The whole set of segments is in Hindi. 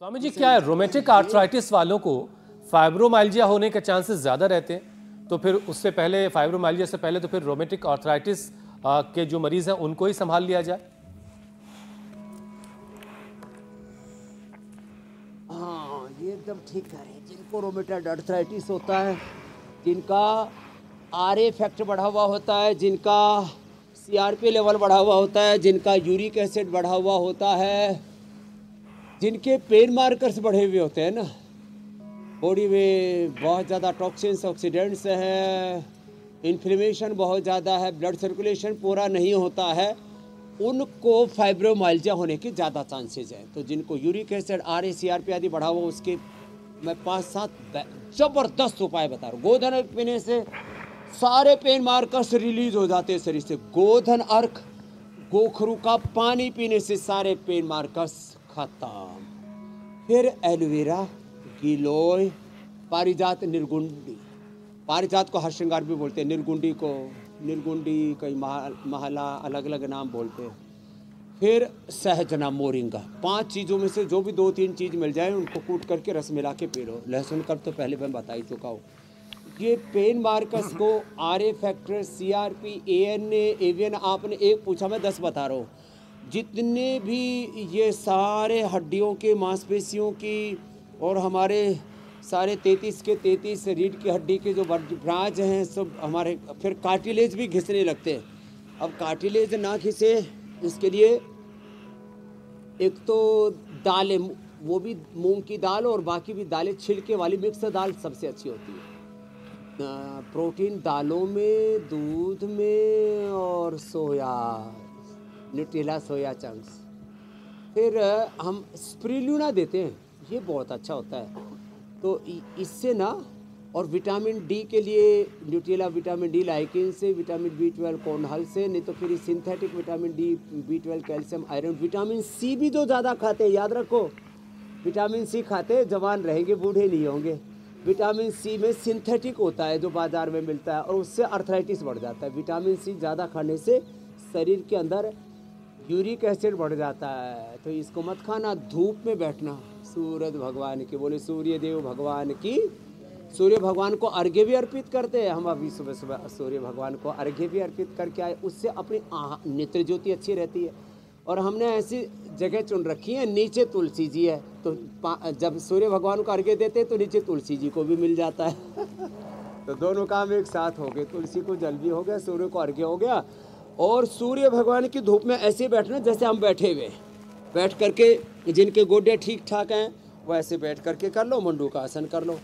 स्वामी जी, क्या है रोमेटिक आर्थराइटिस वालों को फाइब्रोमाइल्जिया होने के चांसेस ज्यादा रहते हैं? तो फिर उससे पहले, फाइब्रोमाइल्जिया से पहले तो फिर रोमेटिक आर्थराइटिस के जो मरीज हैं उनको ही संभाल लिया जाए। हाँ, ये एकदम ठीक कह रहे हैं। जिनको रोमेटॉइड आर्थराइटिस होता है, जिनका आरए फैक्टर बढ़ा हुआ होता है, जिनका सीआरपी लेवल बढ़ा हुआ होता है, जिनका यूरिक एसिड बढ़ा हुआ होता है, जिनके पेन मार्कर्स बढ़े हुए होते हैं ना, बॉडी में बहुत ज़्यादा टॉक्सिन्स ऑक्सीडेंट्स हैं, इन्फ्लेमेशन बहुत ज़्यादा है, ब्लड सर्कुलेशन पूरा नहीं होता है, उनको फाइब्रोमाइल्जिया होने के ज़्यादा चांसेस हैं। तो जिनको यूरिक एसिड आरए सीआरपी आदि बढ़ा हुआ, उसके मैं 5-7 ज़बरदस्त उपाय बता रहा हूँ। गोधन पीने से सारे पेन मार्कर्स रिलीज हो जाते हैं शरीर से। गोधन अर्क, गोखरू का पानी पीने से सारे पेन मार्कर्स खत्म। फिर एलोवेरा, गिलोय, पारिजात, निर्गुंडी। पारिजात को हरश्रृंगार भी बोलते हैं, निर्गुंडी को निर्गुंडी, कई महला अलग अलग नाम बोलते हैं। फिर सहजना, मोरिंगा। 5 चीज़ों में से जो भी 2-3 चीज़ मिल जाए उनको कूट करके रस मिला के पी लो। लहसुन कर तो पहले मैं बता ही चुका हूँ। ये पेन मार्कर्स को RA factor, CRP, ANA, AVN, आपने एक पूछा, मैं 10 बता रहा हूँ। जितने भी ये सारे हड्डियों के, मांसपेशियों की और हमारे सारे 33 के 33 रीढ़ की हड्डी के जो ब्रांच हैं, सब हमारे, फिर कार्टिलेज भी घिसने लगते हैं। अब कार्टिलेज ना घिसे, इसके लिए एक तो दालें, वो भी मूंग की दाल और बाकी भी दालें, छिलके वाली मिक्स दाल सबसे अच्छी होती है। प्रोटीन दालों में, दूध में, और सोया, न्यूट्रेला सोया चंक्स। फिर हम स्प्रिल्यूना देते हैं, ये बहुत अच्छा होता है। तो इससे ना, और विटामिन डी के लिए न्यूट्रेला विटामिन डी लाइकिन से, विटामिन B12 कोर्नहल से, नहीं तो फिर synthetic vitamin D, B12 calcium iron. Vitamin C भी जो ज़्यादा खाते हैं, याद रखो, विटामिन सी खाते जवान रहेंगे, बूढ़े नहीं होंगे। विटामिन सी में सिंथेटिक होता है जो बाज़ार में मिलता है, और उससे आर्थराइटिस बढ़ जाता है। विटामिन सी ज़्यादा खाने से शरीर के अंदर यूरिक एसिड बढ़ जाता है, तो इसको मत खाना। धूप में बैठना, सूरज भगवान की, बोले सूर्य देव भगवान की। सूर्य भगवान को अर्घ्य भी अर्पित करते हैं हम। अभी सुबह सुबह सूर्य भगवान को अर्घ्य भी अर्पित करके आए, उससे अपनी नेत्र ज्योति अच्छी रहती है। और हमने ऐसी जगह चुन रखी है, नीचे तुलसी जी है, तो जब सूर्य भगवान को अर्घ्य देते हैं तो नीचे तुलसी जी को भी मिल जाता है। तो दोनों काम एक साथ हो गए, तुलसी को जल भी हो गया, सूर्य को अर्घ्य हो गया। और सूर्य भगवान की धूप में ऐसे बैठना जैसे हम बैठे हुए, बैठ करके, जिनके गोडे ठीक ठाक हैं वो ऐसे बैठ करके कर लो, मंडू का आसन कर लो।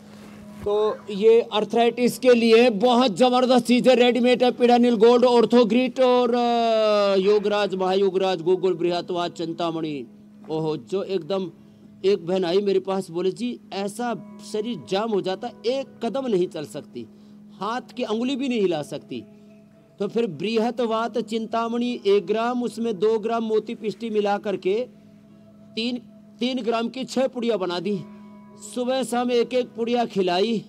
तो ये आर्थराइटिस के लिए बहुत ज़बरदस्त चीज़ें रेडीमेड है। पिडानिल गोल्ड, ऑर्थोग्रिट और योगराज, महायोगराज, गूगल, बृहत्वाज, चिंतामणि। ओहो, जो एकदम, एक बहन आई मेरे पास, बोले जी ऐसा शरीर जाम हो जाता, एक कदम नहीं चल सकती, हाथ की अंगुली भी नहीं हिला सकती। तो फिर बृहत्वात चिंतामणि 1 ग्राम, उसमें 2 ग्राम मोती पिष्टी मिला करके 3 ग्राम की 6 पुड़िया बना दी। सुबह शाम 1-1 पुड़िया खिलाई,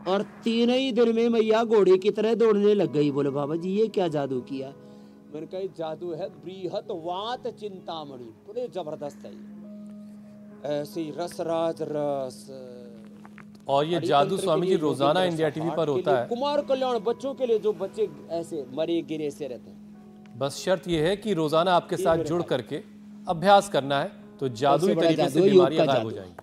और 3 ही दिन में मैया घोड़े की तरह दौड़ने लग गई। बोले बाबा जी ये क्या जादू किया? मैंने कहा जादू है बृहत्वात चिंतामणि, बड़े जबरदस्त है। ऐसे रसराज रस। और ये जादू स्वामी जी रोजाना इंडिया टीवी पर होता है। कुमार कल्याण, बच्चों के लिए, जो बच्चे ऐसे मरे गिरे से रहते हैं। बस शर्त ये है कि रोजाना आपके साथ जुड़ करके अभ्यास करना है, तो जादुई तरीके से बीमारियां गायब हो जाएंगी।